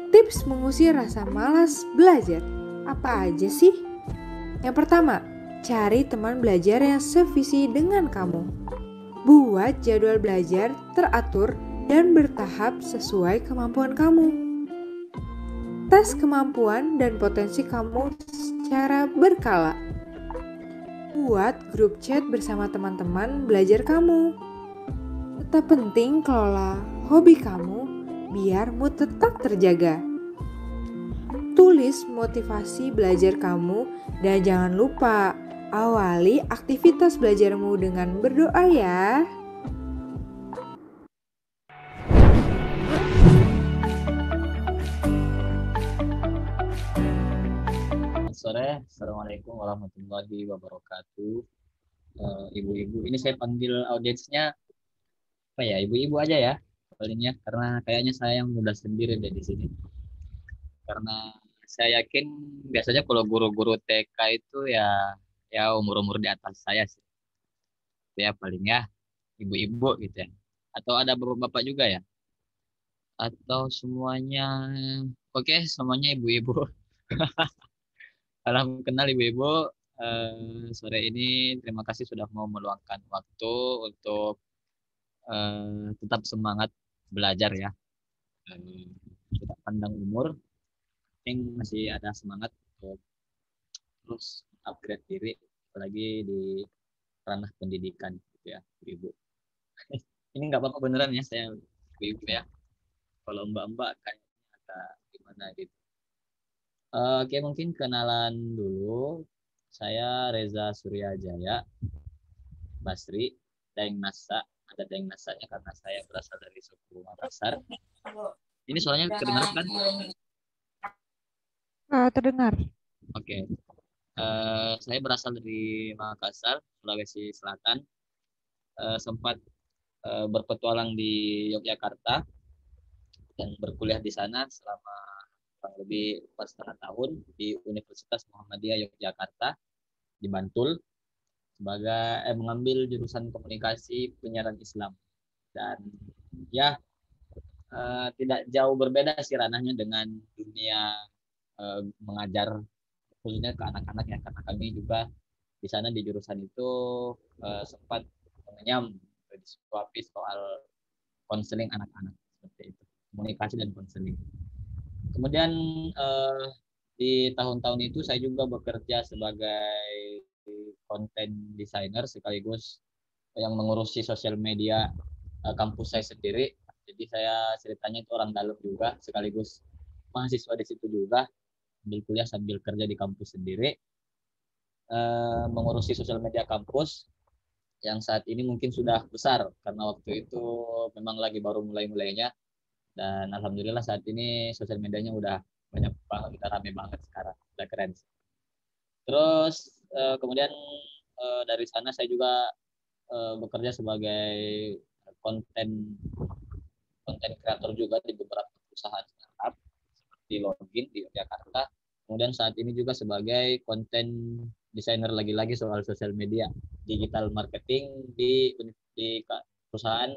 Tips mengusir rasa malas belajar. Apa aja sih? Yang pertama, cari teman belajar yang sevisi dengan kamu. Buat jadwal belajar teratur dan bertahap sesuai kemampuan kamu. Tes kemampuan dan potensi kamu secara berkala. Buat grup chat bersama teman-teman belajar kamu. Tetap penting kelola hobi kamu biar mood tetap terjaga. Tulis motivasi belajar kamu dan jangan lupa awali aktivitas belajarmu dengan berdoa ya. Selamat sore, Assalamualaikum warahmatullahi wabarakatuh. Ibu-ibu, ini saya panggil audiensnya apa ya? Ibu-ibu aja ya, palingnya karena kayaknya saya yang muda sendiri deh di sini. Karena saya yakin biasanya kalau guru-guru TK itu ya umur-umur di atas saya sih. Ya paling ya ibu-ibu gitu ya. Atau ada bapak-bapak juga ya? Atau semuanya oke, semuanya ibu-ibu. Salam kenal ibu-ibu. Sore ini terima kasih sudah mau meluangkan waktu untuk tetap semangat belajar ya. Eh, Tidak pandang umur, yang masih ada semangat untuk terus upgrade diri, apalagi di ranah pendidikan gitu ya, ibu. Ini nggak apa-apa beneran ya, saya ibu ya. Kalau mbak-mbak kayaknya agak gimana gitu. Oke, mungkin kenalan dulu. Saya Reza Suryajaya Basri, Daeng Nasa. Ada Daeng Nasanya karena saya berasal dari suku Makassar. Ini soalnya kedengaran kan? Terdengar. Oke. Saya berasal dari Makassar, Sulawesi Selatan. Sempat berpetualang di Yogyakarta dan berkuliah di sana selama kurang lebih 4,5 tahun di Universitas Muhammadiyah Yogyakarta di Bantul sebagai mengambil jurusan komunikasi penyiaran Islam. Dan ya tidak jauh berbeda sih ranahnya dengan dunia mengajar khususnya ke anak-anak ya, karena kami juga di sana di jurusan itu sempat mengenyam disuapi soal konseling anak-anak seperti itu, komunikasi dan konseling. Kemudian eh, di tahun-tahun itu saya juga bekerja sebagai content designer sekaligus yang mengurusi sosial media kampus saya sendiri. Jadi saya ceritanya itu orang dalam juga sekaligus mahasiswa di situ juga, ambil kuliah sambil kerja di kampus sendiri, mengurusi sosial media kampus yang saat ini mungkin sudah besar karena waktu itu memang lagi baru mulai-mulainya, dan alhamdulillah saat ini sosial medianya udah banyak banget, kita rame banget sekarang, udah keren. Terus kemudian dari sana saya juga bekerja sebagai konten konten kreator juga di beberapa perusahaan startup seperti Login di Jakarta. Kemudian saat ini juga sebagai konten desainer lagi-lagi soal sosial media, digital marketing di perusahaan.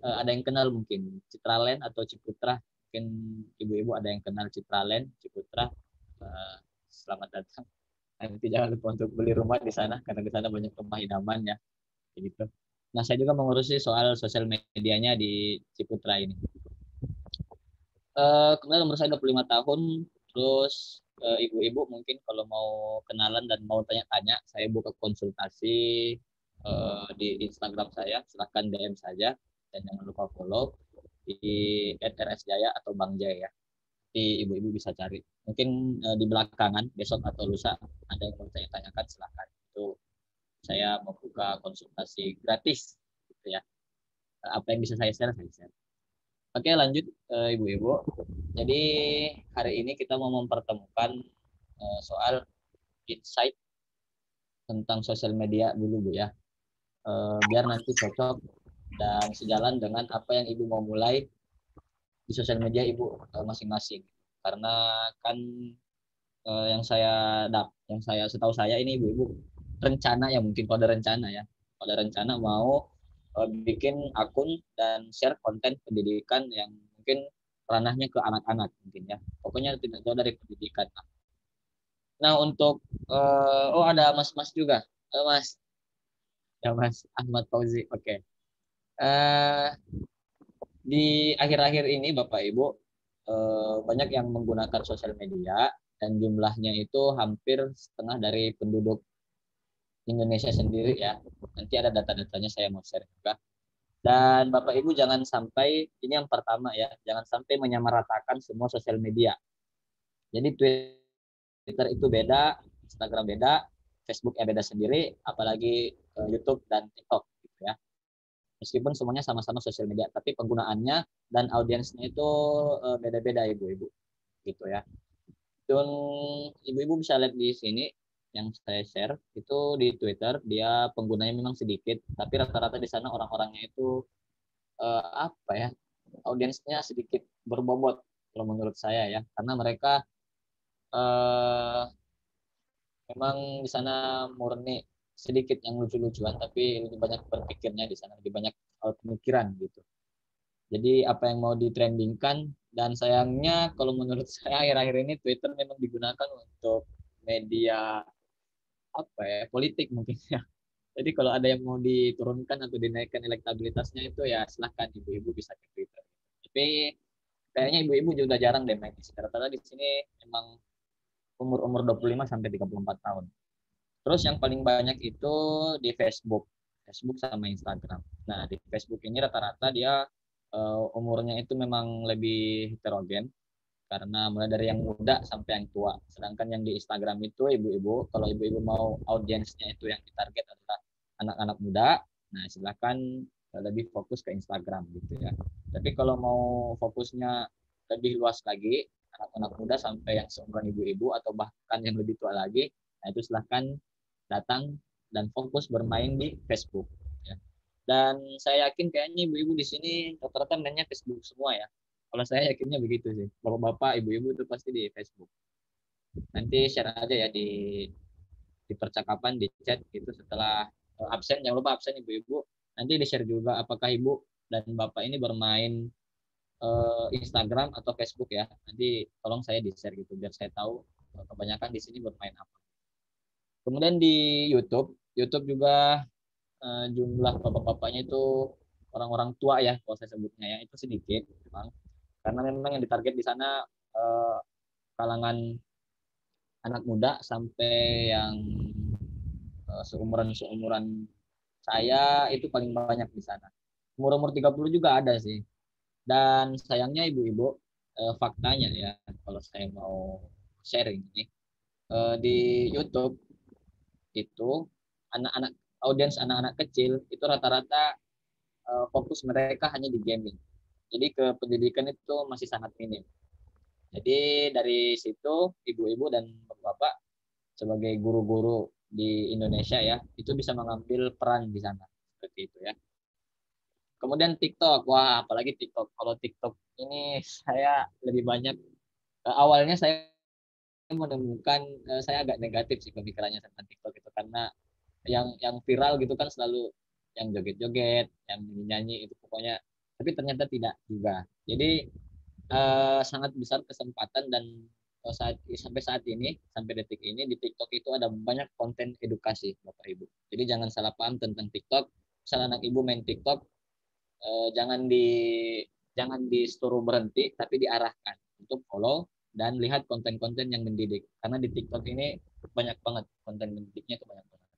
Ada yang kenal mungkin Citraland atau Ciputra, mungkin ibu-ibu ada yang kenal Citraland, Ciputra. Uh, Selamat datang. Nanti jangan lupa untuk beli rumah di sana karena di sana banyak rumah idaman ya, gitu. Nah, saya juga mengurusi soal sosial medianya di Ciputra ini. Kemudian umur saya 25 tahun, terus ibu-ibu mungkin kalau mau kenalan dan mau tanya-tanya, saya buka konsultasi di Instagram saya, silahkan DM saja, dan jangan lupa follow di @rsjaya atau Bang Jaya. Di ibu-ibu bisa cari. Mungkin di belakangan, besok atau lusa, ada yang mau tanya-tanyakan, silahkan. Itu saya membuka konsultasi gratis, gitu ya. Apa yang bisa saya share, saya share. Oke, lanjut ibu-ibu. Jadi hari ini kita mau mempertemukan soal insight tentang sosial media dulu Bu ya. Biar nanti cocok dan sejalan dengan apa yang Ibu mau mulai di sosial media Ibu masing-masing. Karena kan yang saya setahu saya ini Ibu-ibu rencana ya, mungkin pada rencana ya. Pada rencana mau bikin akun dan share konten pendidikan yang mungkin ranahnya ke anak-anak mungkin ya. Pokoknya tidak jauh dari pendidikan. Nah untuk oh ada Mas-Mas juga. Mas, ya Mas Ahmad Fauzi. Oke. Eh, di akhir-akhir ini Bapak Ibu banyak yang menggunakan sosial media dan jumlahnya itu hampir setengah dari penduduk Indonesia sendiri ya. Nanti ada data-datanya saya mau share juga. Dan Bapak Ibu jangan sampai, ini yang pertama ya, jangan sampai menyamaratakan semua sosial media. Jadi Twitter itu beda, Instagram beda, Facebook ya beda sendiri, apalagi YouTube dan TikTok gitu ya. Meskipun semuanya sama-sama sosial media, tapi penggunaannya dan audiensnya itu beda-beda ibu-ibu gitu ya. Dan ibu-ibu bisa lihat di sini yang saya share itu di Twitter, dia penggunanya memang sedikit, tapi rata-rata di sana orang-orangnya itu apa ya, audiensnya sedikit berbobot kalau menurut saya ya, karena mereka eh, memang di sana murni sedikit yang lucu-lucuan, tapi lebih banyak berpikirnya di sana, lebih banyak pemikiran gitu. Jadi apa yang mau ditrendingkan, dan sayangnya kalau menurut saya akhir-akhir ini Twitter memang digunakan untuk media apa ya, politik mungkin ya. Jadi kalau ada yang mau diturunkan atau dinaikkan elektabilitasnya itu ya silahkan ibu-ibu bisa ke Twitter. Tapi kayaknya ibu-ibu juga jarang deh main di sini. Rata-rata di sini emang umur-umur 25 sampai 34 tahun. Terus yang paling banyak itu di Facebook. Facebook sama Instagram. Nah, di Facebook ini rata-rata dia umurnya itu memang lebih heterogen karena mulai dari yang muda sampai yang tua. Sedangkan yang di Instagram itu ibu-ibu, kalau ibu-ibu mau audiensnya itu yang ditarget adalah anak-anak muda, nah silakan lebih fokus ke Instagram gitu ya. Tapi kalau mau fokusnya lebih luas lagi, anak-anak muda sampai yang seumuran ibu-ibu atau bahkan yang lebih tua lagi, nah itu silahkan datang dan fokus bermain di Facebook. Ya. Dan saya yakin kayaknya ibu-ibu di sini rata-rata mainnya Facebook semua ya. Kalau saya yakinnya begitu sih. Bapak-bapak, ibu-ibu itu pasti di Facebook. Nanti share aja ya di percakapan, di chat gitu setelah absen. Jangan lupa absen ibu-ibu. Nanti di-share juga apakah ibu dan bapak ini bermain Instagram atau Facebook ya. Nanti tolong saya di-share gitu biar saya tahu kebanyakan di sini bermain apa. Kemudian di YouTube, YouTube juga jumlah bapak-bapaknya itu orang-orang tua ya, kalau saya sebutnya ya, itu sedikit memang. Karena memang yang ditarget di sana kalangan anak muda sampai yang seumuran saya itu paling banyak di sana. Umur-umur 30 juga ada sih. Dan sayangnya ibu-ibu, faktanya ya, kalau saya mau sharing ini, di YouTube itu anak-anak audiens anak-anak kecil itu rata-rata fokus mereka hanya di gaming. Jadi ke pendidikan itu masih sangat minim. Jadi dari situ ibu-ibu dan bapak sebagai guru-guru di Indonesia ya, itu bisa mengambil peran di sana seperti itu ya. Kemudian TikTok, wah apalagi TikTok. Kalau TikTok ini saya lebih banyak awalnya saya menemukan saya agak negatif sih pemikirannya tentang TikTok itu karena yang viral gitu kan selalu yang joget-joget, yang nyanyi itu pokoknya. Tapi ternyata tidak juga. Jadi sangat besar kesempatan dan sampai saat ini sampai detik ini di TikTok itu ada banyak konten edukasi Bapak Ibu. Jadi jangan salah paham tentang TikTok. Misal anak ibu main TikTok jangan di suruh berhenti tapi diarahkan untuk follow dan lihat konten-konten yang mendidik. Karena di TikTok ini banyak banget konten mendidiknya itu banyak banget.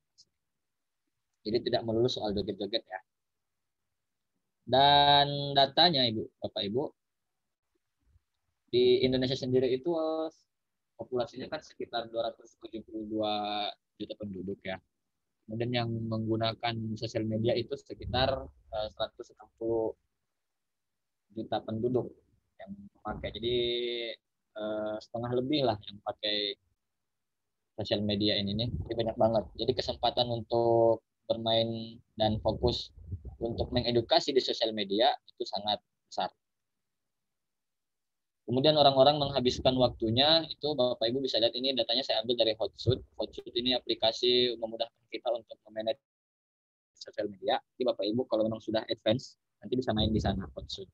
Jadi tidak melulu soal joget-joget ya. Dan datanya Ibu, Bapak Ibu, di Indonesia sendiri itu populasinya kan sekitar 272 juta penduduk ya. Kemudian yang menggunakan sosial media itu sekitar 160 juta penduduk yang memakai. Jadi setengah lebih lah yang pakai sosial media ini nih. Jadi banyak banget. Jadi kesempatan untuk bermain dan fokus untuk mengedukasi di sosial media itu sangat besar. Kemudian orang-orang menghabiskan waktunya itu Bapak Ibu bisa lihat ini datanya saya ambil dari Hootsuite. Hootsuite ini aplikasi memudahkan kita untuk memanage sosial media. Jadi Bapak Ibu kalau memang sudah advance nanti bisa main di sana Hootsuite.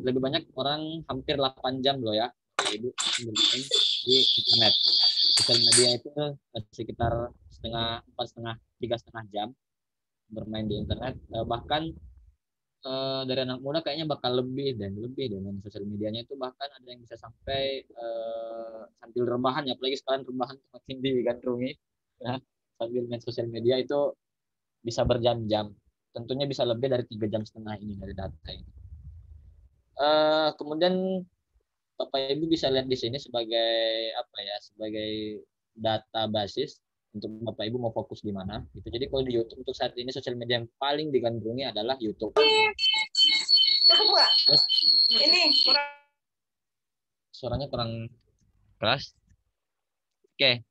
lebih banyak orang hampir 8 jam loh ya Ibu bermain di internet. Sosial media itu sekitar setengah 3,5 jam bermain di internet. Bahkan dari anak muda kayaknya bakal lebih dengan sosial medianya itu, bahkan ada yang bisa sampai sambil rebahan ya, apalagi sekarang rebahan makin digandrungi ya, sambil main sosial media itu bisa berjam-jam, tentunya bisa lebih dari 3,5 jam ini dari data ini. Kemudian Bapak Ibu bisa lihat di sini sebagai apa ya, sebagai data basis untuk Bapak Ibu mau fokus di mana gitu. Jadi kalau di YouTube untuk saat ini sosial media yang paling digandrungi adalah YouTube. Terus, ini suaranya kurang keras. Oke.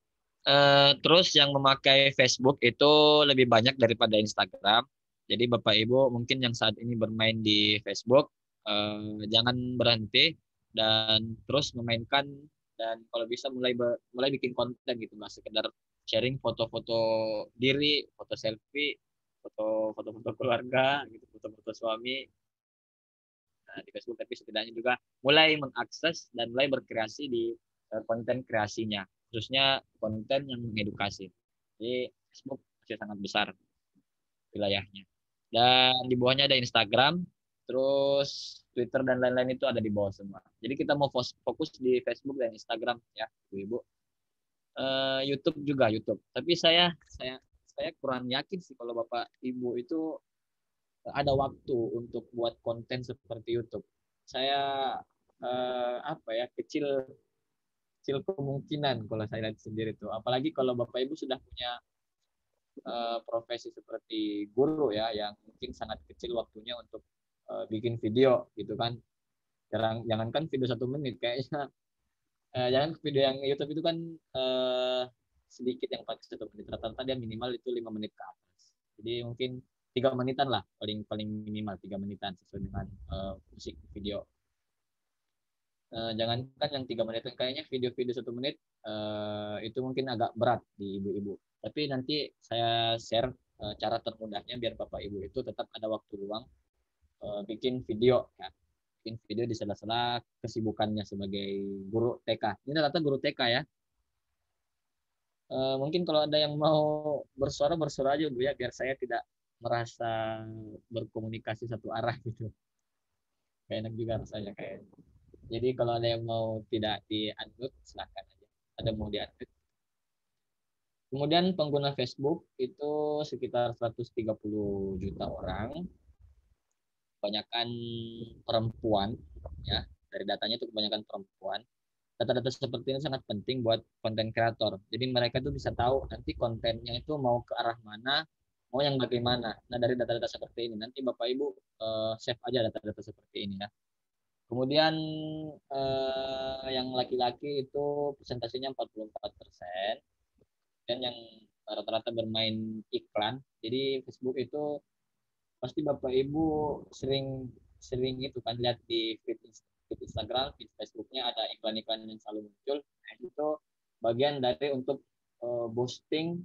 Terus yang memakai Facebook itu lebih banyak daripada Instagram. Jadi Bapak Ibu mungkin yang saat ini bermain di Facebook, jangan berhenti dan terus memainkan, dan kalau bisa mulai bikin konten gitu, nggak sekedar sharing foto-foto diri, foto selfie, foto-foto keluarga gitu, foto-foto suami di Facebook, tapi setidaknya juga mulai mengakses dan mulai berkreasi di konten kreasinya, khususnya konten yang mengedukasi. Jadi Facebook masih sangat besar wilayahnya. Dan di bawahnya ada Instagram, terus Twitter dan lain-lain itu ada di bawah semua. Jadi kita mau fokus di Facebook dan Instagram ya, Ibu-ibu. YouTube juga YouTube. Tapi saya kurang yakin sih kalau Bapak Ibu itu ada waktu untuk buat konten seperti YouTube. Saya apa ya, kecil kecil kemungkinan kalau saya lihat sendiri tuh. Apalagi kalau Bapak Ibu sudah punya profesi seperti guru ya, yang mungkin sangat kecil waktunya untuk bikin video gitu kan. Jangankan video 1 menit kayaknya, jangan video yang YouTube itu kan sedikit yang pakai 1 menit, rata-rata dia minimal itu 5 menit ke atas. Jadi mungkin 3 menitan lah, paling paling minimal 3 menitan sesuai dengan musik video. Jangankan yang 3 menit, kayaknya video-video 1 menit itu mungkin agak berat di ibu-ibu. Tapi nanti saya share cara termudahnya biar Bapak Ibu itu tetap ada waktu luang bikin video ya. Bikin video di sela-sela kesibukannya sebagai guru TK. Ini rata guru TK ya. Mungkin kalau ada yang mau bersuara aja Bu ya, biar saya tidak merasa berkomunikasi satu arah gitu. Kayak enak juga rasanya kayak. Jadi kalau ada yang mau tidak di-unmute, silakan aja. Ada mau di-unmute. Kemudian pengguna Facebook itu sekitar 130 juta orang. Kebanyakan perempuan ya. Dari datanya itu kebanyakan perempuan. Data-data seperti ini sangat penting buat konten kreator. Jadi mereka tuh bisa tahu nanti kontennya itu mau ke arah mana, mau yang bagaimana. Nah, dari data-data seperti ini nanti Bapak Ibu save aja data-data seperti ini ya. Kemudian yang laki-laki itu presentasinya 44%, dan yang rata-rata bermain iklan. Jadi Facebook itu pasti Bapak Ibu sering sering itu kan lihat di feed Instagram, feed Facebooknya ada iklan-iklan yang selalu muncul. Nah, itu bagian dari untuk boosting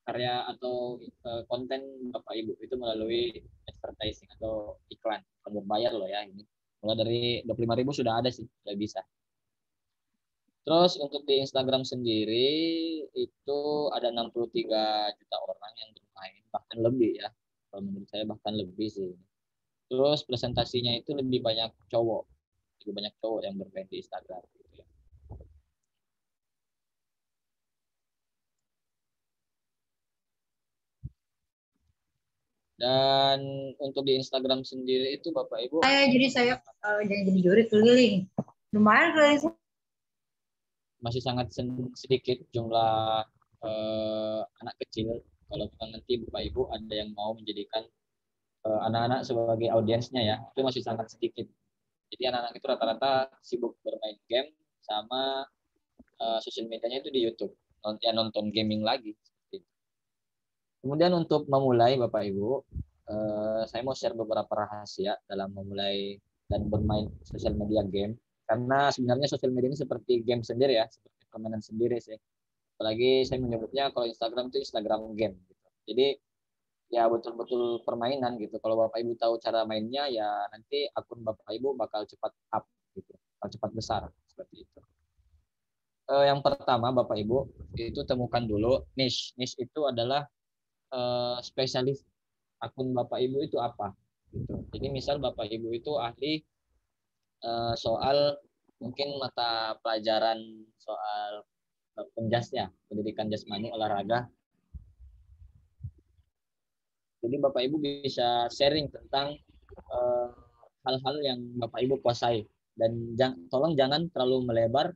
karya atau konten Bapak Ibu itu melalui advertising atau iklan, bukan berbayar loh ya ini. Mulai dari 25.000 sudah ada sih, sudah bisa. Terus untuk di Instagram sendiri itu ada 63 juta orang yang bermain, bahkan lebih ya. Kalau menurut saya bahkan lebih sih. Terus presentasinya itu lebih banyak cowok, yang bermain di Instagram gitu ya. Dan untuk di Instagram sendiri itu Bapak Ibu, saya jadi juri keliling. Lumayan keliling. Masih sangat sedikit jumlah anak kecil. Kalau nanti Bapak Ibu ada yang mau menjadikan anak-anak sebagai audiensnya ya, itu masih sangat sedikit. Jadi anak-anak itu rata-rata sibuk bermain game sama sosial medianya itu di YouTube, nonton gaming lagi. Kemudian untuk memulai Bapak Ibu, saya mau share beberapa rahasia dalam memulai dan bermain sosial media game. Karena sebenarnya sosial media ini seperti game sendiri ya, seperti permainan sendiri sih. Apalagi saya menyebutnya kalau Instagram itu Instagram game. Gitu. Jadi ya betul-betul permainan gitu. Kalau Bapak Ibu tahu cara mainnya, ya nanti akun Bapak Ibu bakal cepat up gitu, bakal cepat besar seperti itu. Yang pertama Bapak Ibu itu temukan dulu niche. Niche itu adalah spesialis akun Bapak Ibu itu apa gitu. Jadi misal Bapak Ibu itu ahli soal mungkin mata pelajaran soal penjas ya, pendidikan jasmani olahraga. Jadi Bapak Ibu bisa sharing tentang hal-hal yang Bapak Ibu kuasai, dan tolong jangan terlalu melebar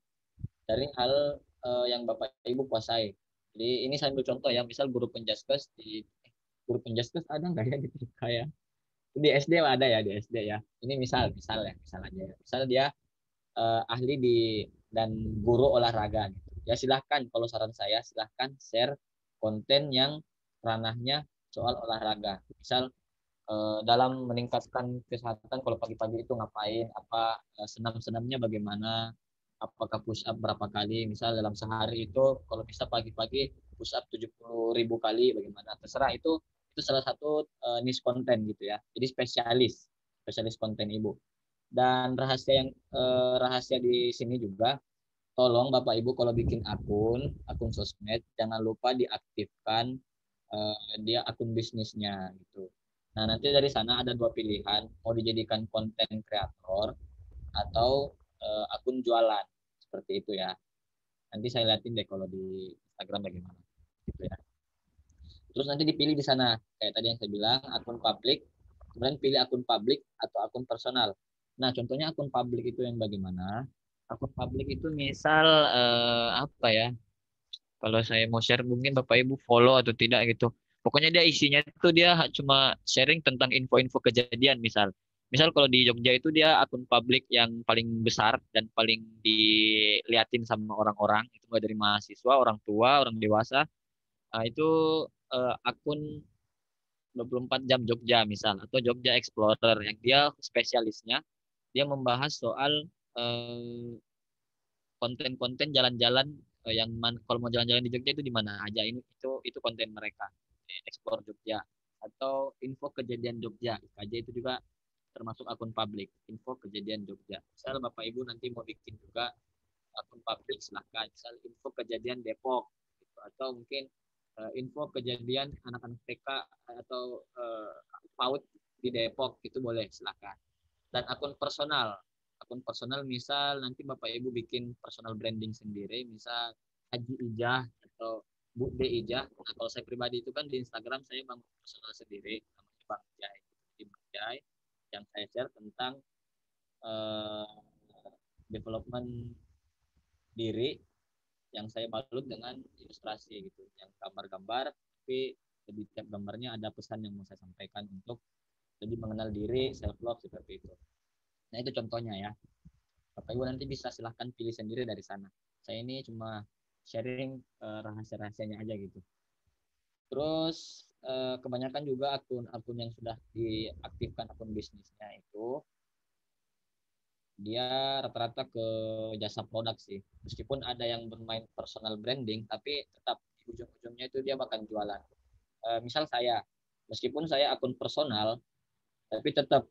dari hal yang Bapak Ibu kuasai. Jadi ini saya ambil contoh ya, misal guru penjaskes ada nggak ya di TK ya? Di SD ada ya, di SD ya. Ini misal ya, misal aja ya. Misal dia ahli dan guru olahraga gitu. Ya silahkan, kalau saran saya silahkan share konten yang ranahnya soal olahraga. Misal dalam meningkatkan kesehatan, kalau pagi-pagi itu ngapain, apa senam-senamnya bagaimana, apakah push up berapa kali, misal dalam sehari itu kalau bisa pagi-pagi push up 70.000 kali bagaimana, terserah. Itu salah satu niche konten gitu ya, jadi spesialis konten Ibu. Dan rahasia di sini juga, tolong Bapak Ibu kalau bikin akun sosmed jangan lupa diaktifkan dia akun bisnisnya gitu. Nah, nanti dari sana ada dua pilihan, mau dijadikan konten kreator atau akun jualan. Seperti itu ya. Nanti saya liatin deh kalau di Instagram bagaimana gitu ya. Terus nanti dipilih di sana, kayak tadi yang saya bilang, akun publik, kemudian pilih akun publik atau akun personal. Nah, contohnya akun publik itu yang bagaimana? Akun publik itu misal apa ya? Kalau saya mau share, mungkin Bapak Ibu follow atau tidak gitu. Pokoknya dia isinya itu dia cuma sharing tentang info-info kejadian misal. Misal kalau di Jogja itu dia akun publik yang paling besar dan paling diliatin sama orang-orang, itu mulai dari mahasiswa, orang tua, orang dewasa. Nah, itu akun 24 jam Jogja misal, atau Jogja Explorer yang dia spesialisnya dia membahas soal eh, konten-konten jalan-jalan yang kalau mau jalan-jalan di Jogja itu di mana aja, ini itu konten mereka. Explore Jogja atau info kejadian Jogja, IKJ itu juga termasuk akun publik, info kejadian Jogja. Misal Bapak Ibu nanti mau bikin juga akun publik, silahkan. Misal info kejadian Depok gitu. Atau mungkin info kejadian anak-anak TK atau PAUD di Depok, itu boleh, silahkan. Dan akun personal misal nanti Bapak Ibu bikin personal branding sendiri, misal Haji Ijah atau Bu D Ijah. Nah, kalau saya pribadi itu kan di Instagram saya bangun personal sendiri, namanya Bang Jai. Di Bang Jai yang saya share tentang uh, development diri, yang saya balut dengan ilustrasi gitu, yang gambar-gambar, tapi di tiap gambarnya ada pesan yang mau saya sampaikan untuk lebih mengenal diri, self love, seperti itu. Nah, itu contohnya ya. Bapak Ibu nanti bisa silahkan pilih sendiri dari sana. Saya ini cuma sharing rahasia-rahasianya aja gitu. Terus kebanyakan juga akun-akun yang sudah diaktifkan akun bisnisnya itu dia rata-rata ke jasa produk sih. Meskipun ada yang bermain personal branding, tapi tetap di ujung-ujungnya itu dia bakal jualan. Misal saya, meskipun saya akun personal, tapi tetap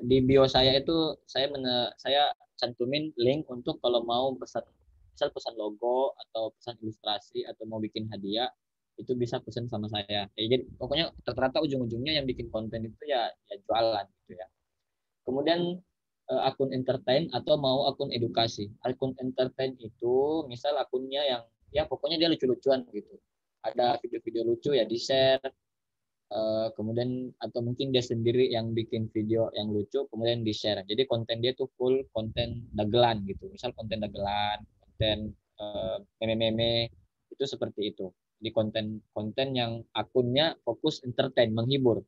di bio saya itu saya cantumin link untuk kalau mau pesan, misal pesan logo atau pesan ilustrasi atau mau bikin hadiah, itu bisa pesan sama saya. Ya, jadi pokoknya rata-rata ujung-ujungnya yang bikin konten itu ya jualan gitu ya. Kemudian akun entertain atau mau akun edukasi. Akun entertain itu misal akunnya yang ya pokoknya dia lucu-lucuan gitu. Ada video-video lucu ya di-share, kemudian atau mungkin dia sendiri yang bikin video yang lucu kemudian di share. Jadi konten dia tuh full konten dagelan gitu, misal konten dagelan, konten meme-meme, itu seperti itu. Di konten-konten yang akunnya fokus entertain, menghibur.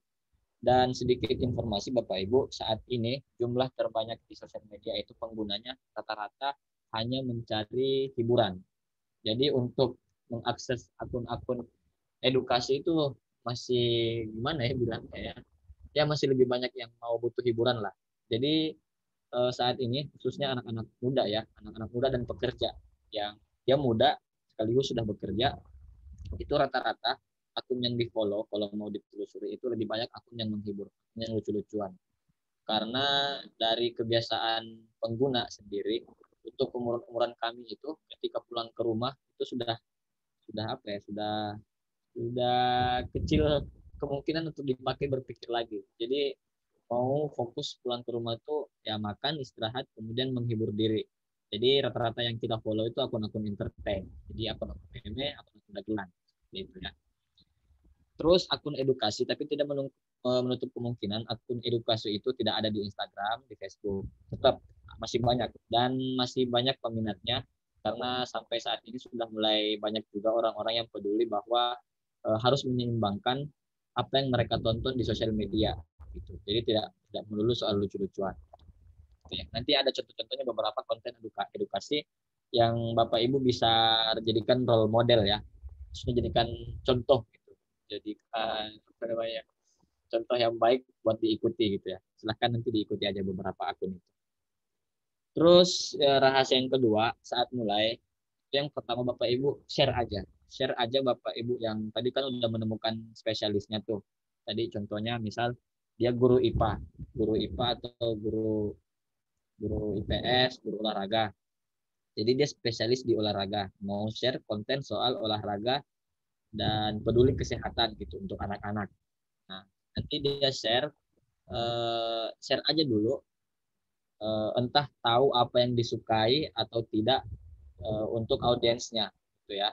Dan sedikit informasi Bapak Ibu, saat ini jumlah terbanyak di sosial media itu penggunanya rata-rata hanya mencari hiburan. Jadi untuk mengakses akun-akun edukasi itu masih gimana ya bilangnya ya, ya masih lebih banyak yang mau butuh hiburan lah. Jadi saat ini khususnya anak-anak muda ya, anak-anak muda dan pekerja yang dia muda sekaligus sudah bekerja, itu rata-rata akun yang di follow kalau mau ditelusuri itu lebih banyak akun yang menghibur, yang lucu-lucuan. Karena dari kebiasaan pengguna sendiri, untuk umuran kami itu ketika pulang ke rumah itu sudah apa ya, sudah kecil kemungkinan untuk dipakai berpikir lagi. Jadi mau fokus pulang ke rumah itu ya makan, istirahat, kemudian menghibur diri. Jadi rata-rata yang kita follow itu akun-akun entertain. Jadi akun-akun meme, akun-akun dagelan gitu ya. Terus akun edukasi, tapi tidak menutup kemungkinan akun edukasi itu tidak ada di Instagram, di Facebook. Tetap masih banyak dan masih banyak peminatnya karena sampai saat ini sudah mulai banyak juga orang-orang yang peduli bahwa harus menyeimbangkan apa yang mereka tonton di sosial media gitu. Jadi tidak melulu soal lucu-lucuan. Nanti ada contoh-contohnya beberapa konten edukasi yang Bapak Ibu bisa jadikan role model ya. Terus jadikan contoh gitu. Jadikan apa namanya? Contoh yang baik buat diikuti gitu ya. Silahkan nanti diikuti aja beberapa akun itu. Terus rahasia yang kedua saat mulai, yang pertama Bapak Ibu share aja. Share aja Bapak Ibu yang tadi kan udah menemukan spesialisnya tuh. Tadi contohnya misal dia guru IPA, atau guru guru IPS, guru olahraga. Jadi dia spesialis di olahraga, mau share konten soal olahraga dan peduli kesehatan gitu untuk anak-anak. Nah, nanti dia share aja dulu, entah tahu apa yang disukai atau tidak untuk audiensnya, gitu ya.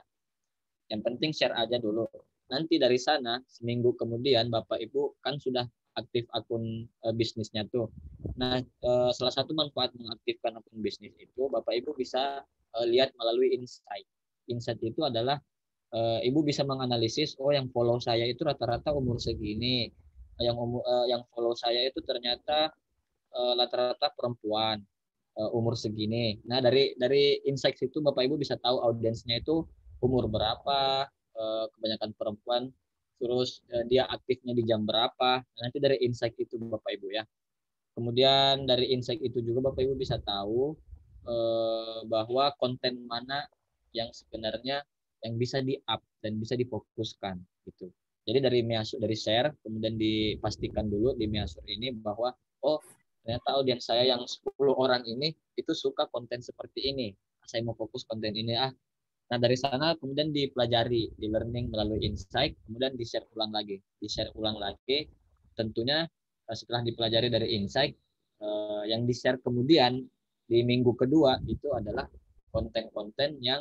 Yang penting share aja dulu. Nanti dari sana seminggu kemudian Bapak Ibu kan sudah aktif akun bisnisnya tuh. Nah, salah satu manfaat mengaktifkan akun bisnis itu Bapak Ibu bisa lihat melalui insight. Insight itu adalah Ibu bisa menganalisis, oh yang follow saya itu rata-rata umur segini, yang follow saya itu ternyata rata-rata perempuan umur segini. Nah, dari insight itu Bapak Ibu bisa tahu audiensnya itu umur berapa, kebanyakan perempuan, terus dia aktifnya di jam berapa. Nah, nanti dari insight itu Bapak Ibu ya. Kemudian dari insight itu juga Bapak Ibu bisa tahu bahwa konten mana yang sebenarnya yang bisa di-up dan bisa difokuskan gitu. Jadi dari share kemudian dipastikan dulu di Measure ini bahwa oh ternyata audiens saya yang 10 orang ini itu suka konten seperti ini. Saya mau fokus konten ini ah. Nah, dari sana kemudian dipelajari, di learning melalui insight, kemudian di-share ulang lagi. Tentunya setelah dipelajari dari insight, yang di-share kemudian di minggu kedua itu adalah konten-konten yang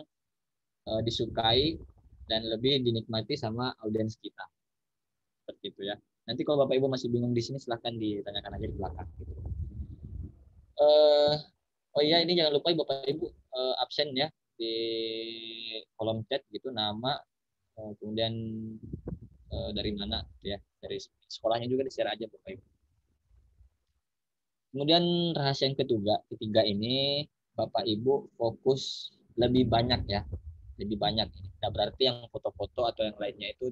disukai dan lebih dinikmati sama audiens kita. Seperti itu ya. Nanti kalau Bapak Ibu masih bingung di sini, silahkan ditanyakan aja di belakang. Gitu. Oh iya, ini jangan lupa Bapak Ibu absen ya di kolom chat gitu, nama, kemudian dari mana gitu ya, dari sekolahnya juga di-share aja Bapak Ibu. Kemudian rahasia yang ketiga ini Bapak Ibu fokus lebih banyak ya, lebih banyak. Tidak berarti yang foto-foto atau yang lainnya itu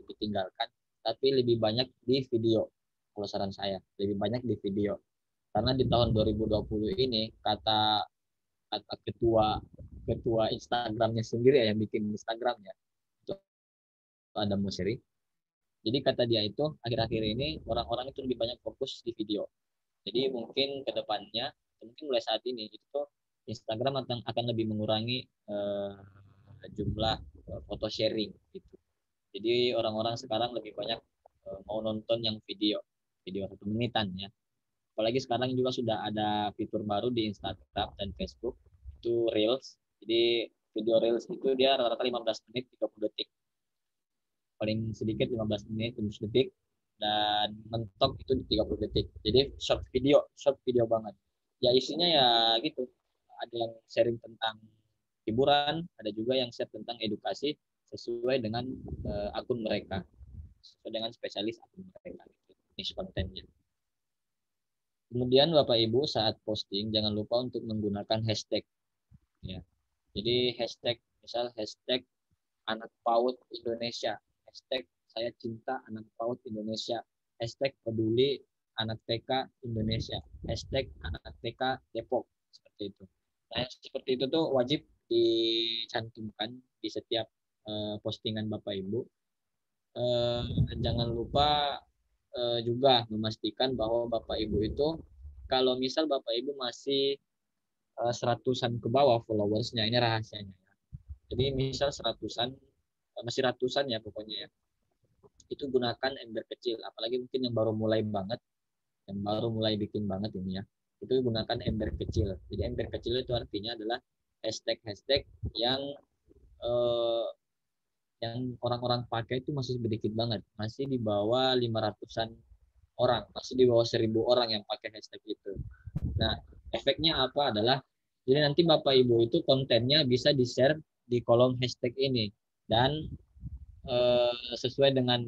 ditinggalkan, tapi lebih banyak di video. Kalau saran saya, lebih banyak di video. Karena di tahun 2020 ini kata ketua Instagramnya sendiri ya, yang bikin Instagramnya itu ada Mosseri. Jadi kata dia itu akhir-akhir ini orang-orang itu lebih banyak fokus di video. Jadi mungkin ke depannya, mungkin mulai saat ini itu Instagram akan lebih mengurangi jumlah foto sharing gitu. Jadi orang-orang sekarang lebih banyak mau nonton yang video 1 menitan ya. Apalagi sekarang juga sudah ada fitur baru di Instagram dan Facebook itu Reels. Jadi video Reels itu dia rata-rata 15 menit 30 detik. Paling sedikit 15 menit 30 detik dan mentok itu di 30 detik. Jadi short video banget. Ya isinya ya gitu. Ada yang sharing tentang hiburan, ada juga yang share tentang edukasi sesuai dengan akun mereka. Sesuai dengan spesialis akun mereka gitu. Niche kontennya. Kemudian Bapak Ibu saat posting jangan lupa untuk menggunakan hashtag ya. Jadi misal hashtag anak PAUD Indonesia, hashtag saya cinta anak PAUD Indonesia, hashtag peduli anak TK Indonesia, hashtag anak TK Depok, seperti itu. Nah, seperti itu tuh wajib dicantumkan di setiap postingan Bapak Ibu eh, jangan lupa juga memastikan bahwa Bapak Ibu itu, kalau misal Bapak Ibu masih seratusan ke bawah followersnya, ini rahasianya. Jadi misal seratusan, masih ratusan ya pokoknya ya, itu gunakan ember kecil, apalagi mungkin yang baru mulai banget, yang baru mulai bikin banget ini ya, itu gunakan ember kecil. Jadi ember kecil itu artinya adalah hashtag-hashtag yang eh, yang orang-orang pakai itu masih sedikit banget, masih di bawah 500-an orang, masih di bawah 1.000 orang yang pakai hashtag itu. Nah, efeknya apa adalah, jadi nanti Bapak Ibu itu kontennya bisa di-share di kolom hashtag ini, dan sesuai dengan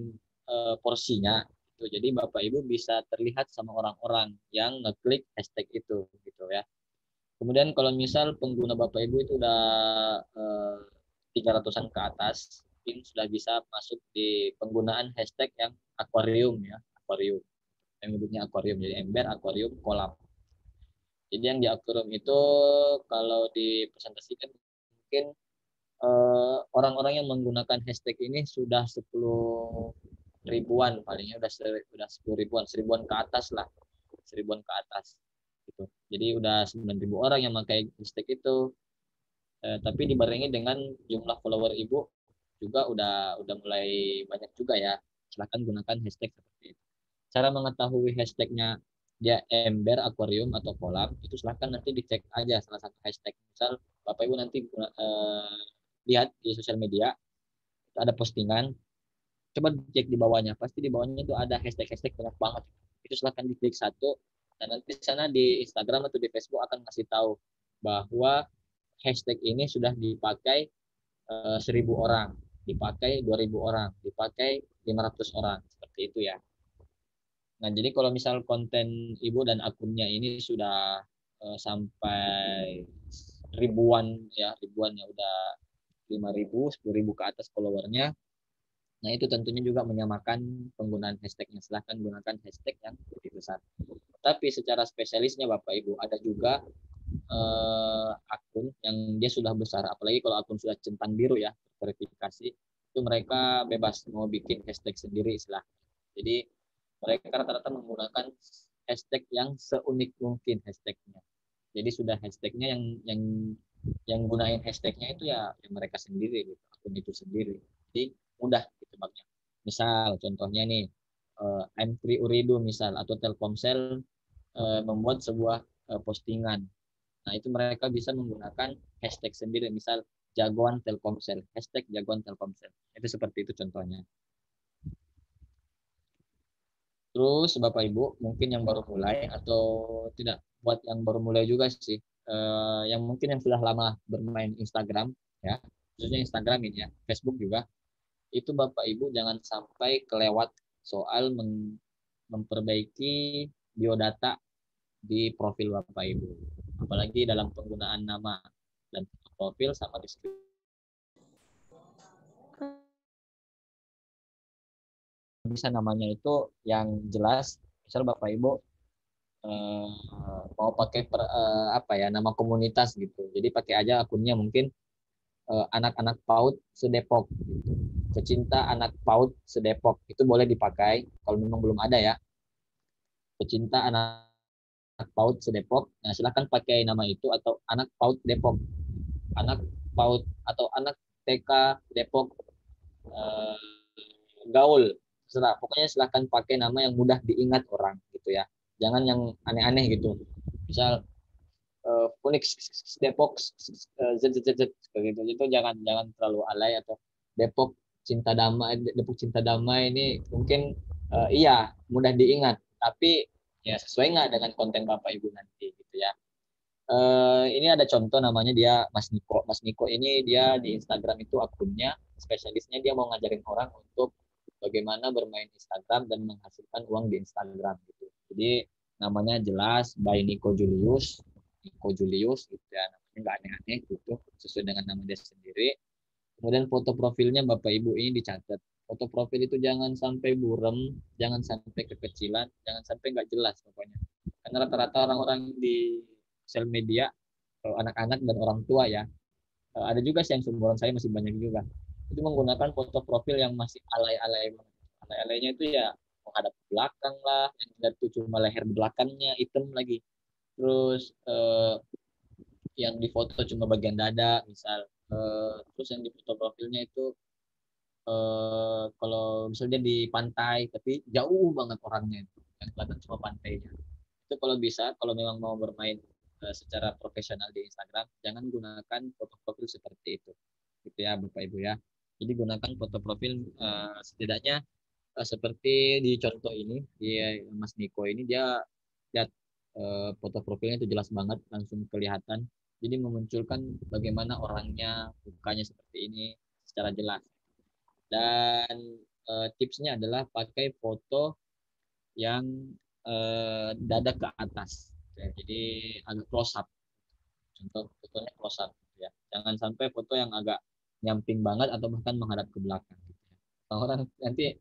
porsinya. Gitu. Jadi Bapak Ibu bisa terlihat sama orang-orang yang ngeklik hashtag itu, gitu ya. Kemudian kalau misal pengguna Bapak Ibu itu udah 300-an ke atas, mungkin sudah bisa masuk di penggunaan hashtag yang akuarium ya, akuarium. Yang menyebutnya akuarium, jadi ember, akuarium, kolam. Jadi yang di akuarium itu kalau dipresentasikan mungkin orang-orang yang menggunakan hashtag ini sudah 10 ribuan, palingnya udah 10 ribuan, seribuan ke atas lah, seribuan ke atas gitu. Jadi udah 9.000 orang yang pakai hashtag itu, tapi dibarengi dengan jumlah follower Ibu juga udah mulai banyak juga ya. Silahkan gunakan hashtag seperti itu. Cara mengetahui hashtagnya dia ember, akuarium atau kolam, itu silahkan nanti dicek aja salah satu hashtag. Misal Bapak Ibu nanti lihat di sosial media ada postingan, coba cek di bawahnya, pasti di bawahnya itu ada hashtag-hashtag banyak banget. Itu silahkan diklik satu, dan nanti sana di Instagram atau di Facebook akan ngasih tahu bahwa hashtag ini sudah dipakai 1.000 orang, dipakai 2.000 orang, dipakai 500 orang, seperti itu ya. Nah, jadi kalau misal konten Ibu dan akunnya ini sudah sampai ribuan ya, udah 5.000, 10.000 ke atas followernya. Nah, itu tentunya juga menyamakan penggunaan hashtagnya. Silahkan gunakan hashtag yang lebih besar. Tapi secara spesialisnya Bapak Ibu, ada juga akun yang dia sudah besar, apalagi kalau akun sudah centang biru ya, verifikasi, itu mereka bebas mau bikin hashtag sendiri istilah. Jadi mereka rata-rata menggunakan hashtag yang seunik mungkin hashtagnya. Jadi sudah hashtagnya yang gunain hashtagnya itu ya yang mereka sendiri gitu, akun itu sendiri. Jadi mudah gitu baknya. Misal contohnya nih M3 Uridu misal, atau Telkomsel membuat sebuah postingan. Nah, itu mereka bisa menggunakan hashtag sendiri, misal jagoan Telkomsel, hashtag jagoan Telkomsel. Itu seperti itu contohnya. Terus Bapak Ibu, mungkin yang baru mulai atau tidak, buat yang baru mulai juga sih, yang mungkin yang sudah lama bermain Instagram, ya, khususnya Instagram ini ya, Facebook juga, itu Bapak Ibu jangan sampai kelewat soal memperbaiki biodata di profil Bapak Ibu. Apalagi dalam penggunaan nama dan profil sama deskripsi. Bisa namanya itu yang jelas, misal Bapak Ibu mau pakai apa ya, nama komunitas gitu. Jadi pakai aja akunnya mungkin anak-anak PAUD sedepok gitu. Pecinta anak PAUD sedepok itu boleh dipakai kalau memang belum ada ya. Pecinta anak PAUD sedepok. Nah, silahkan pakai nama itu, atau anak PAUD Depok, anak PAUD atau anak TK Depok eh, gaul. Setelah, pokoknya silahkan pakai nama yang mudah diingat orang gitu ya. Jangan yang aneh-aneh gitu. Misal Phoenix Depok ZZZ begitu, itu jangan jangan terlalu alay. Atau Depok Cinta Damai, Depok Cinta Damai ini mungkin iya mudah diingat, tapi ya sesuai nggak dengan konten Bapak Ibu nanti gitu ya. Ini ada contoh, namanya dia Mas Niko. Mas Niko ini dia di Instagram itu akunnya spesialisnya dia mau ngajarin orang untuk bagaimana bermain Instagram dan menghasilkan uang di Instagram gitu. Jadi namanya jelas by Niko Julius, Niko Julius gitu ya, namanya nggak aneh-aneh gitu, sesuai dengan nama dia sendiri. Kemudian foto profilnya Bapak Ibu ini dicatat. Foto profil itu jangan sampai burem, jangan sampai kekecilan, jangan sampai nggak jelas pokoknya. Karena rata-rata orang-orang di sosial media, anak-anak dan orang tua ya, ada juga sih yang seumuran saya masih banyak juga. itu menggunakan foto profil yang masih alay-alay banget. Alay-alaynya itu ya menghadap ke belakang lah, yang dilihat tuh cuma leher belakangnya hitam lagi. Terus yang difoto cuma bagian dada misal. Terus yang di foto profilnya itu kalau misalnya di pantai tapi jauh banget orangnya itu, yang kelihatan cuma pantainya. Itu kalau bisa, kalau memang mau bermain secara profesional di Instagram, jangan gunakan foto profil seperti itu, gitu ya Bapak Ibu ya. Jadi gunakan foto profil setidaknya seperti di contoh ini, dia Mas Niko ini dia lihat foto profilnya itu jelas banget, langsung kelihatan. Jadi memunculkan bagaimana orangnya, mukanya seperti ini secara jelas. Dan tipsnya adalah pakai foto yang dada ke atas. Ya, jadi agak close up. Contoh fotonya close up. Ya. Jangan sampai foto yang agak nyamping banget atau bahkan menghadap ke belakang. Gitu ya. Orang nanti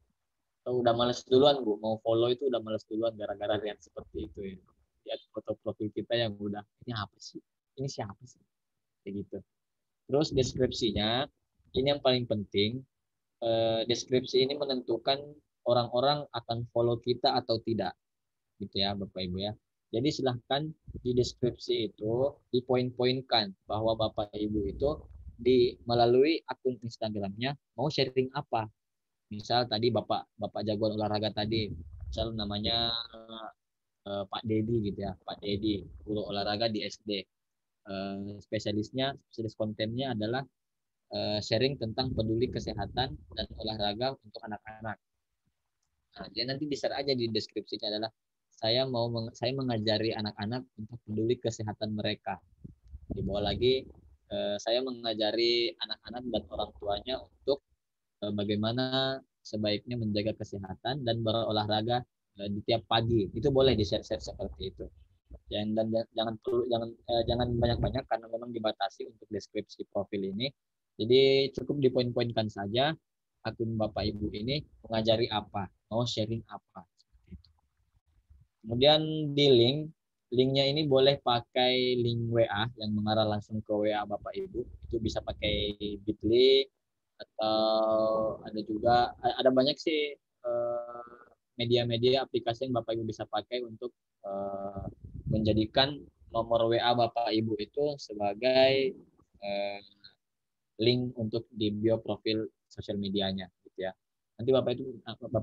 udah males duluan Bu, mau follow itu udah males duluan gara-gara lihat seperti itu ya. Lihat foto profil kita yang udah, ini apa sih? Ini siapa sih? Kayak gitu. Terus deskripsinya, ini yang paling penting. Deskripsi ini menentukan orang-orang akan follow kita atau tidak, gitu ya Bapak Ibu ya. Jadi silahkan di deskripsi itu dipoin-poinkan bahwa Bapak Ibu itu melalui akun Instagramnya mau sharing apa. Misal tadi Bapak jagoan olahraga tadi, misal namanya Pak Dedi gitu ya, Pak Dedi, guru olahraga di SD. Spesialis kontennya adalah sharing tentang peduli kesehatan dan olahraga untuk anak-anak. Nah, dia nanti di-share aja di deskripsinya adalah saya mengajari anak-anak untuk peduli kesehatan mereka. Di bawah lagi saya mengajari anak-anak dan orang tuanya untuk bagaimana sebaiknya menjaga kesehatan dan berolahraga di tiap pagi. Itu boleh di-share seperti itu. Dan jangan banyak-banyak karena memang dibatasi untuk deskripsi profil ini. Jadi cukup dipoin-poinkan saja akun Bapak Ibu ini mengajari apa, mau sharing apa. Kemudian di linknya ini boleh pakai link WA yang mengarah langsung ke WA Bapak Ibu. Itu bisa pakai Bitly atau ada banyak sih media-media aplikasi yang Bapak Ibu bisa pakai untuk menjadikan nomor WA Bapak Ibu itu sebagai link untuk di bio profil sosial medianya gitu ya. Nanti Bapak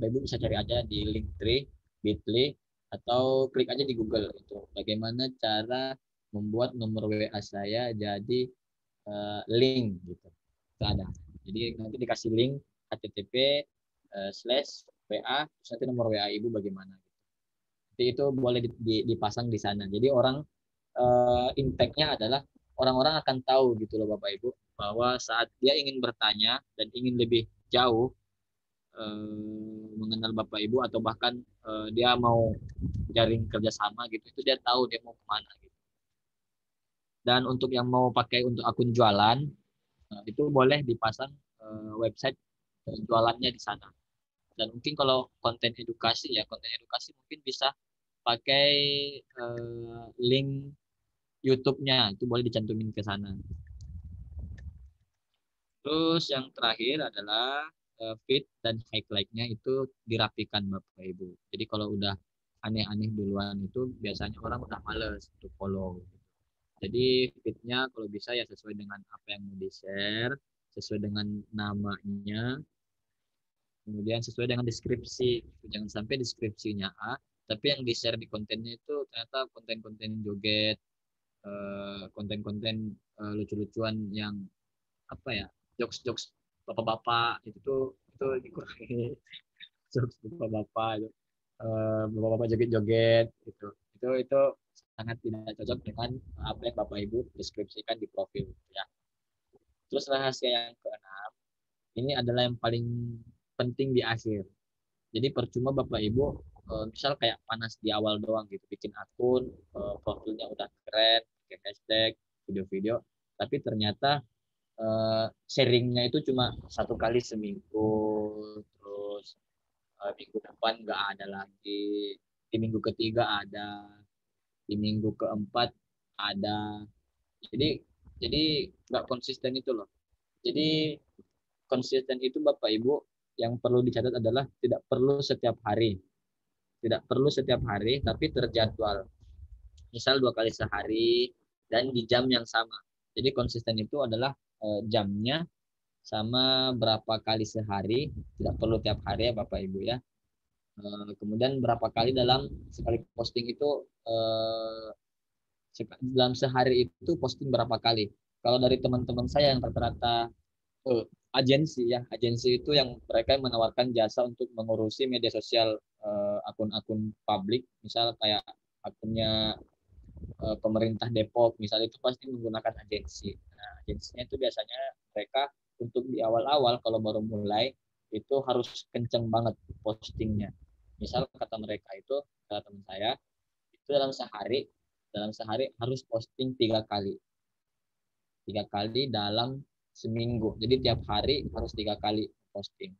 Ibu bisa cari aja di Linktree, Bitly atau klik aja di Google itu. Bagaimana cara membuat nomor WA saya jadi link gitu. Itu ada. Jadi nanti dikasih link http://WA terus nanti nomor WA Ibu bagaimana gitu. Jadi itu boleh dipasang di sana. Jadi orang impact-nya adalah orang-orang akan tahu gitu loh Bapak Ibu bahwa saat dia ingin bertanya dan ingin lebih jauh mengenal Bapak Ibu atau bahkan dia mau jaring kerjasama gitu itu dia tahu dia mau kemana gitu. Dan untuk yang mau pakai untuk akun jualan itu boleh dipasang website jualannya di sana. Dan mungkin kalau konten edukasi mungkin bisa pakai link YouTube-nya itu boleh dicantumin ke sana. Terus yang terakhir adalah feed dan highlight-nya itu dirapikan Bapak Ibu. Jadi kalau udah aneh-aneh duluan itu biasanya orang udah males untuk follow. Jadi feed-nya kalau bisa ya sesuai dengan apa yang mau di-share, sesuai dengan namanya, kemudian sesuai dengan deskripsi. Jangan sampai deskripsinya A, tapi yang di-share di kontennya itu ternyata konten-konten joget, konten-konten lucu-lucuan yang apa ya, jokes-jokes bapak-bapak itu dikurangi. Jokes bapak-bapak itu bapak-bapak joget-joget itu sangat tidak cocok dengan apa yang Bapak Ibu deskripsikan di profil ya. Terus rahasia yang keenam ini adalah yang paling penting di akhir. Jadi percuma Bapak Ibu misal kayak panas di awal doang gitu bikin akun profilnya udah keren pakai hashtag video-video tapi ternyata sharingnya itu cuma 1 kali seminggu terus minggu depan nggak ada lagi di minggu ketiga ada di minggu keempat ada jadi nggak konsisten itu loh. Jadi konsisten itu Bapak Ibu yang perlu dicatat adalah tidak perlu setiap hari. Tidak perlu setiap hari, tapi terjadwal. Misal 2 kali sehari dan di jam yang sama. Jadi konsisten itu adalah jamnya sama berapa kali sehari, tidak perlu tiap hari ya Bapak Ibu ya. Kemudian berapa kali dalam sekali posting itu, dalam sehari itu posting berapa kali. Kalau dari teman-teman saya yang rata-rata agensi ya, agensi itu yang mereka menawarkan jasa untuk mengurusi media sosial, akun-akun publik, misal kayak akunnya pemerintah Depok misalnya, itu pasti menggunakan agensi. Nah, agensinya itu biasanya mereka untuk di awal-awal kalau baru mulai itu harus kenceng banget postingnya. Misal kata mereka itu, kata teman saya, itu dalam sehari harus posting 3 kali. 3 kali dalam seminggu. Jadi tiap hari harus 3 kali posting.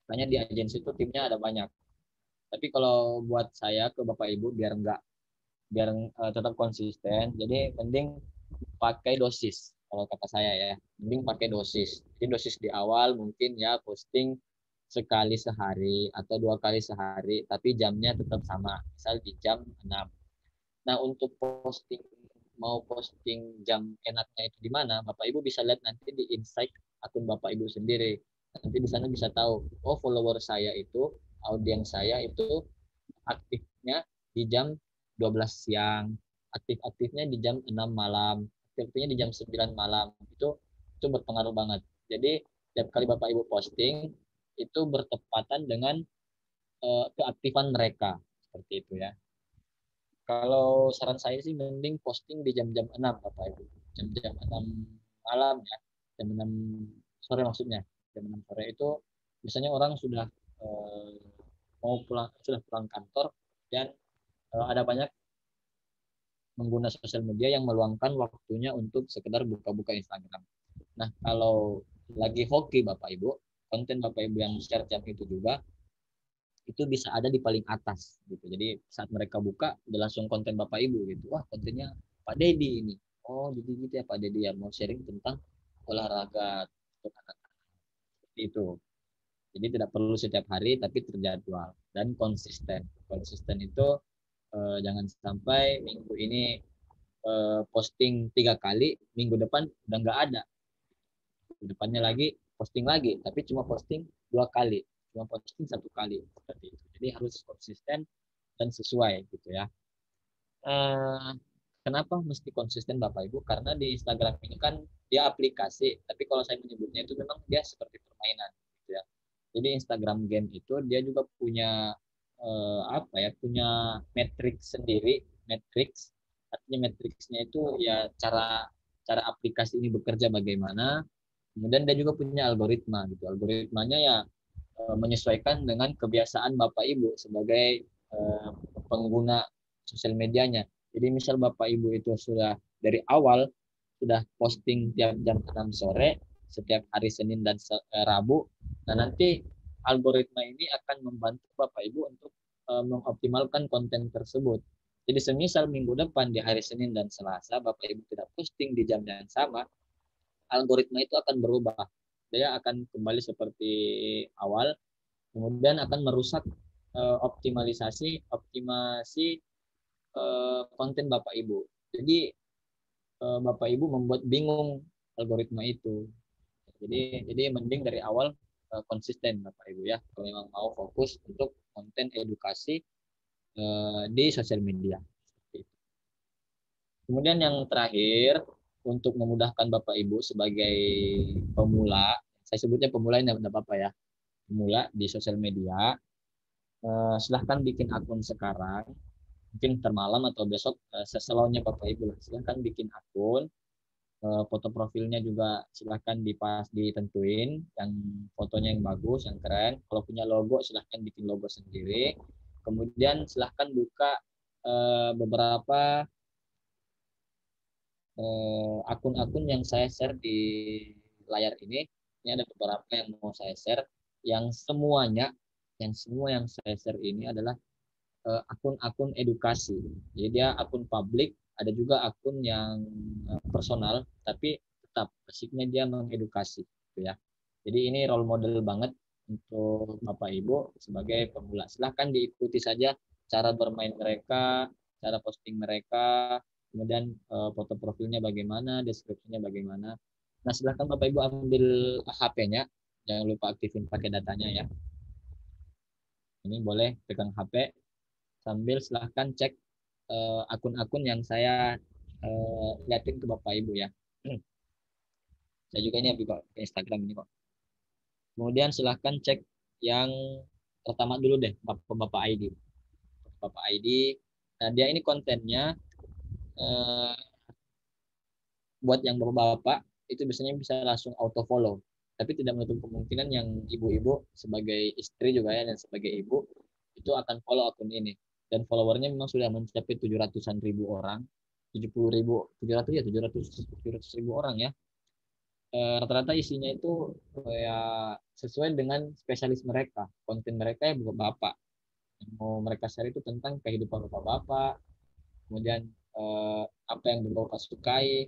Makanya di agensi itu timnya ada banyak. Tapi kalau buat saya ke Bapak Ibu biar tetap konsisten, jadi mending pakai dosis. Kalau kata saya ya, mending pakai dosis. Jadi dosis di awal mungkin ya posting sekali sehari atau 2 kali sehari, tapi jamnya tetap sama. Misal di jam 6. Nah, untuk mau posting jam enaknya itu di mana, Bapak Ibu bisa lihat nanti di insight akun Bapak Ibu sendiri. Nanti di sana bisa tahu, oh follower saya itu, audiens saya itu aktifnya di jam 12 siang, aktifnya di jam 6 malam, aktifnya di jam 9 malam. Itu berpengaruh banget. Jadi setiap kali Bapak Ibu posting itu bertepatan dengan keaktifan mereka. Seperti itu ya. Kalau saran saya sih mending posting di jam-jam 6 Bapak Ibu. Jam-jam 6 malam ya. Jam 6 sore maksudnya. Jam 6 sore itu biasanya orang sudah sudah pulang kantor dan ada banyak pengguna sosial media yang meluangkan waktunya untuk sekedar buka-buka Instagram. Nah, kalau lagi hoki Bapak Ibu, konten Bapak Ibu yang share jam itu juga itu bisa ada di paling atas gitu. Jadi saat mereka buka udah langsung konten Bapak Ibu gitu. Wah, kontennya Pak Dedi ini. Oh, jadi gitu ya Pak Dedi ya, mau sharing tentang olahraga untuk anak-anak. Itu. Jadi tidak perlu setiap hari tapi terjadwal dan konsisten. Konsisten itu jangan sampai minggu ini posting 3 kali, minggu depan udah nggak ada. Minggu depannya lagi posting lagi, tapi cuma posting 2 kali, cuma posting 1 kali seperti itu. Jadi harus konsisten dan sesuai gitu ya. Kenapa mesti konsisten Bapak Ibu? Karena di Instagram ini kan dia aplikasi, tapi kalau saya menyebutnya itu memang dia seperti permainan gitu ya. Jadi Instagram game itu dia juga punya punya matrix sendiri. Matrix artinya matriksnya itu ya cara cara aplikasi ini bekerja bagaimana. Kemudian dia juga punya algoritma gitu. Algoritmanya ya menyesuaikan dengan kebiasaan Bapak Ibu sebagai pengguna sosial medianya. Jadi misal Bapak Ibu itu sudah dari awal sudah posting tiap jam 6 sore setiap hari Senin dan Rabu. Nah, nanti algoritma ini akan membantu Bapak Ibu untuk mengoptimalkan konten tersebut. Jadi semisal minggu depan di hari Senin dan Selasa Bapak Ibu tidak posting di jam yang sama, algoritma itu akan berubah. Dia akan kembali seperti awal, kemudian akan merusak optimasi konten Bapak Ibu. Jadi Bapak Ibu membuat bingung algoritma itu. Jadi mending dari awal konsisten Bapak Ibu ya, kalau memang mau fokus untuk konten edukasi di sosial media. Kemudian yang terakhir, untuk memudahkan Bapak Ibu sebagai pemula, saya sebutnya pemula ini tidak apa-apa ya, pemula di sosial media, silahkan bikin akun sekarang, mungkin termalam atau besok seselaunya Bapak Ibu, silahkan bikin akun, foto profilnya juga silahkan ditentuin yang fotonya yang bagus, yang keren. Kalau punya logo silahkan bikin logo sendiri. Kemudian silahkan buka beberapa akun-akun yang saya share di layar ini. Ini ada beberapa yang mau saya share, yang semua yang saya share ini adalah akun-akun edukasi. Jadi dia akun publik, ada juga akun yang personal, tapi tetap basicnya dia mengedukasi, gitu ya. Jadi ini role model banget untuk Bapak Ibu sebagai pemula. Silahkan diikuti saja cara bermain mereka, cara posting mereka, kemudian foto profilnya bagaimana, deskripsinya bagaimana. Nah, silahkan Bapak Ibu ambil HP-nya, jangan lupa aktifin pakai datanya ya. Ini boleh pegang HP sambil silahkan cek akun-akun yang saya liatin ke Bapak Ibu ya. Saya juga ini buka ke Instagram ini kok. Kemudian silahkan cek yang pertama dulu deh, Bapak ID. Bapak ID. Nah, dia ini kontennya eh, buat yang bapak-bapak itu biasanya bisa langsung auto follow. Tapi tidak menutup kemungkinan yang ibu-ibu sebagai istri juga ya dan sebagai ibu itu akan follow akun ini. Dan followernya memang sudah mencapai 700-an ribu orang, 70 ribu, 700 ya 700 ribu orang ya. Rata-rata isinya itu ya sesuai dengan spesialis mereka, konten mereka ya bapak. Yang mau mereka share itu tentang kehidupan bapak-bapak, kemudian apa yang bapak sukai.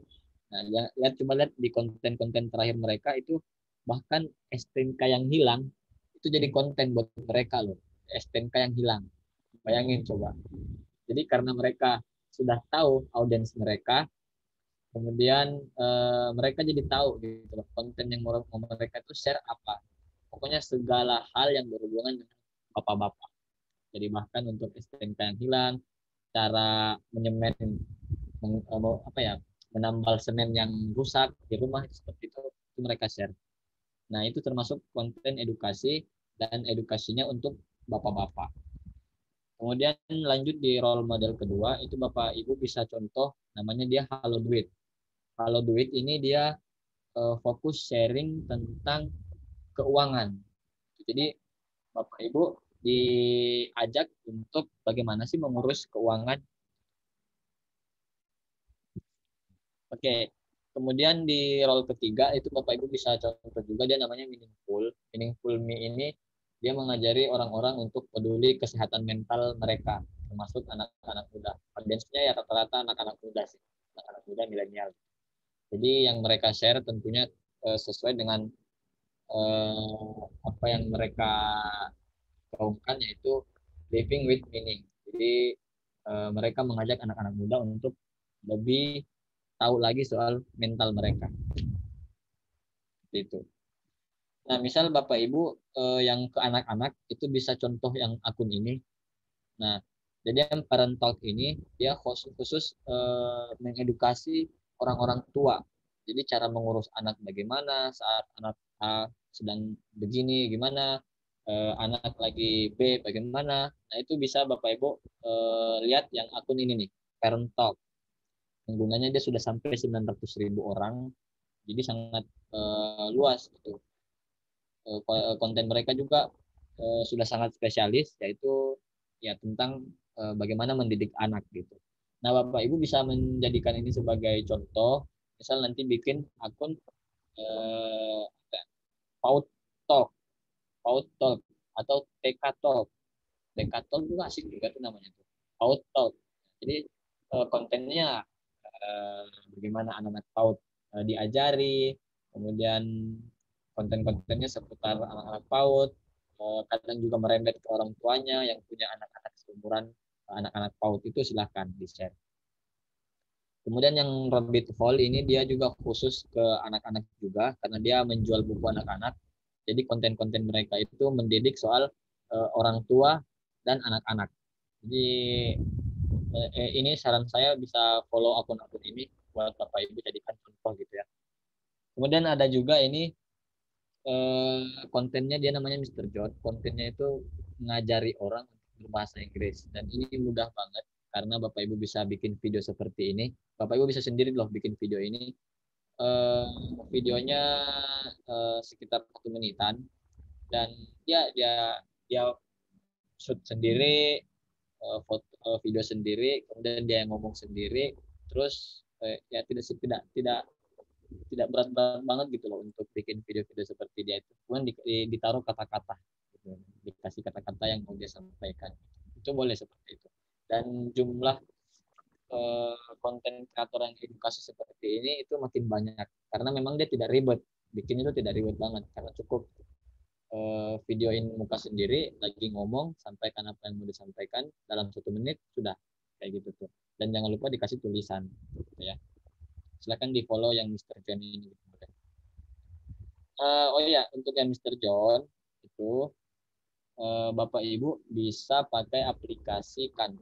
Nah, coba lihat di konten-konten terakhir mereka itu bahkan STNK yang hilang itu jadi konten buat mereka loh. STNK yang hilang. Bayangin coba. Jadi karena mereka sudah tahu audiens mereka, kemudian mereka jadi tahu gitu loh, konten yang mau mereka itu share apa. Pokoknya segala hal yang berhubungan dengan bapak-bapak. Jadi bahkan untuk STNK yang hilang, cara menyemen apa ya, menambal semen yang rusak di rumah seperti itu mereka share. Nah, itu termasuk konten edukasi dan edukasinya untuk bapak-bapak. Kemudian lanjut di role model kedua, itu Bapak Ibu bisa contoh namanya dia Halo Duit. Halo Duit ini dia fokus sharing tentang keuangan. Jadi Bapak Ibu diajak untuk bagaimana sih mengurus keuangan. Oke. Kemudian di role ketiga itu Bapak Ibu bisa contoh juga dia namanya Meaningful. Meaningful Me ini dia mengajari orang-orang untuk peduli kesehatan mental mereka, termasuk anak-anak muda. Audiensnya ya rata-rata anak-anak muda sih, anak-anak muda milenial. Jadi yang mereka share tentunya sesuai dengan apa yang mereka gaungkan yaitu living with meaning. Jadi mereka mengajak anak-anak muda untuk lebih tahu lagi soal mental mereka. Itu. Nah, misal Bapak Ibu yang ke anak-anak itu bisa contoh yang akun ini. Nah, jadi yang parent talk ini dia khusus mengedukasi orang-orang tua. Jadi cara mengurus anak bagaimana saat anak A sedang begini gimana, anak lagi B bagaimana. Nah, itu bisa Bapak Ibu lihat yang akun ini nih, parent talk. Penggunanya dia sudah sampai 900.000 orang. Jadi sangat luas gitu. Konten mereka juga sudah sangat spesialis yaitu ya tentang bagaimana mendidik anak gitu. Nah, Bapak Ibu bisa menjadikan ini sebagai contoh, misal nanti bikin akun eh, PAUD Talk, PAUD Talk atau TK Talk. TK Talk juga asik juga tuh namanya tuh. PAUD Talk. Jadi kontennya bagaimana anak-anak PAUD diajari, kemudian konten-kontennya seputar anak-anak PAUD, kadang juga merembet ke orang tuanya yang punya anak-anak seumuran anak-anak PAUD itu silahkan di-share. Kemudian yang Rabbit Hole ini dia juga khusus ke anak-anak juga karena dia menjual buku anak-anak. Jadi konten-konten mereka itu mendidik soal orang tua dan anak-anak. Jadi ini saran saya bisa follow akun-akun ini buat Bapak Ibu jadikan contoh gitu ya. Kemudian ada juga ini kontennya dia namanya Mr. John. Kontennya itu mengajari orang berbahasa Inggris dan ini mudah banget karena Bapak Ibu bisa bikin video seperti ini. Bapak Ibu bisa sendiri loh bikin video ini. Videonya sekitar 1 menitan dan dia shoot sendiri, foto video sendiri, kemudian dia yang ngomong sendiri, terus ya tidak berat-berat banget gitu loh untuk bikin video-video seperti dia itu. Kemudian ditaruh kata-kata, gitu. Dikasih kata-kata yang mau dia sampaikan. Itu boleh seperti itu. Dan jumlah konten kreator yang edukasi seperti ini itu makin banyak karena memang dia tidak ribet. bikin itu tidak ribet banget karena cukup videoin muka sendiri lagi ngomong, sampaikan apa yang mau disampaikan dalam 1 menit sudah kayak gitu tuh. Dan jangan lupa dikasih tulisan gitu ya. Silakan di follow yang Mr. John ini. Oh iya, untuk yang Mr. John itu Bapak Ibu bisa pakai aplikasi kan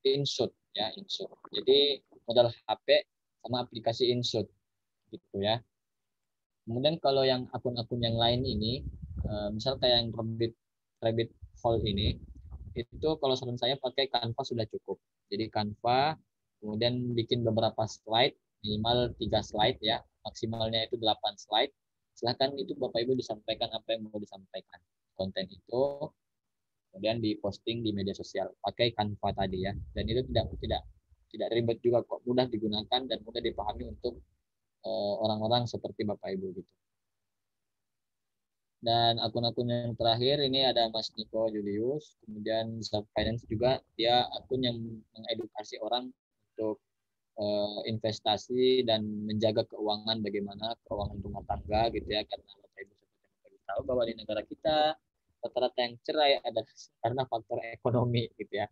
InShoot ya, InShoot. Jadi modal HP sama aplikasi InShoot gitu ya. Kemudian kalau yang akun-akun yang lain ini, misal kayak yang Rabbit Hole ini, itu kalau saran saya pakai Canva sudah cukup. Jadi Canva, kemudian bikin beberapa slide, minimal 3 slide ya, maksimalnya itu 8 slide. Silahkan itu Bapak Ibu disampaikan apa yang mau disampaikan. Konten itu, kemudian diposting di media sosial. Pakai Canva tadi ya. Dan itu tidak ribet juga kok, mudah digunakan dan mudah dipahami untuk orang-orang seperti Bapak Ibu gitu. Dan akun-akun yang terakhir ini ada Mas Niko Julius, kemudian Self Finance juga, dia akun yang mengedukasi orang untuk investasi dan menjaga keuangan, bagaimana keuangan rumah tangga gitu ya, karena Bapak Ibu seperti tahu bahwa di negara kita rata-rata yang cerai ada karena faktor ekonomi gitu ya.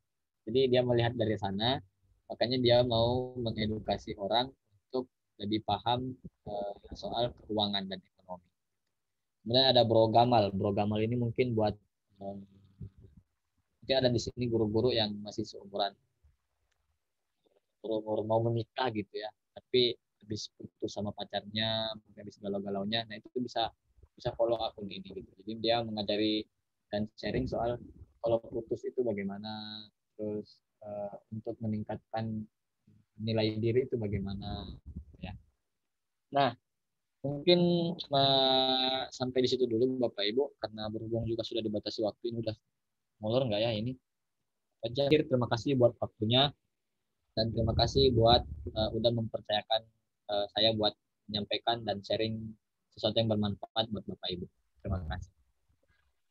Jadi dia melihat dari sana, makanya dia mau mengedukasi orang untuk lebih paham soal keuangan dan ekonomi. Kemudian ada Bro Gamal. Bro Gamal ini mungkin buat mungkin ada di sini guru-guru yang masih seumuran mau menikah gitu ya, tapi habis putus sama pacarnya, habis galau-galaunya, nah itu bisa follow akun ini gitu. Jadi dia mengajari dan sharing soal kalau putus itu bagaimana, terus untuk meningkatkan nilai diri itu bagaimana ya. Nah, mungkin sampai di situ dulu Bapak Ibu, karena berhubung juga sudah dibatasi waktu, ini udah molor nggak ya ini. Jadi terima kasih buat waktunya dan terima kasih buat udah mempercayakan saya buat menyampaikan dan sharing sesuatu yang bermanfaat buat Bapak Ibu. Terima kasih.